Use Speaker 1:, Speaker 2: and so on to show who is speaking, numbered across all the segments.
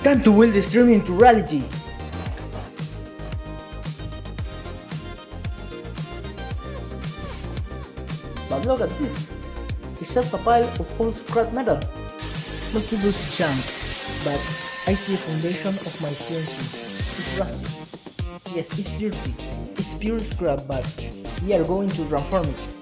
Speaker 1: Time to will this dream into reality! But look at this! It's just a pile of old scrap metal. Most people see junk, but I see a foundation of my CNC. It's rusty. Yes, it's dirty. It's pure scrap, but we are going to transform it.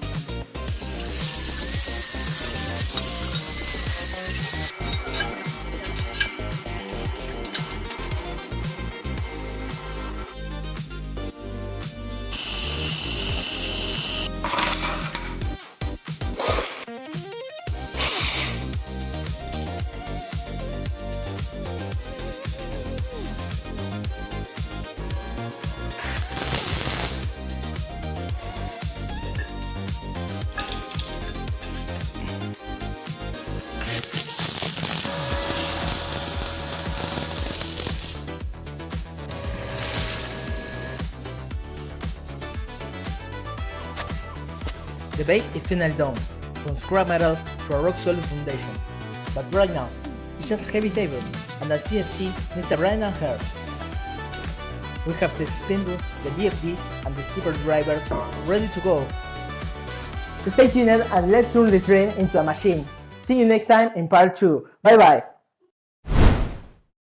Speaker 1: The base is finally done, from scrap metal to a rock-solid foundation. But right now, it's just a heavy table, and the CNC needs a brain and hair. We have the spindle, the DFD, and the stepper drivers ready to go. Stay tuned and let's turn this dream into a machine. See you next time in part 2. Bye bye!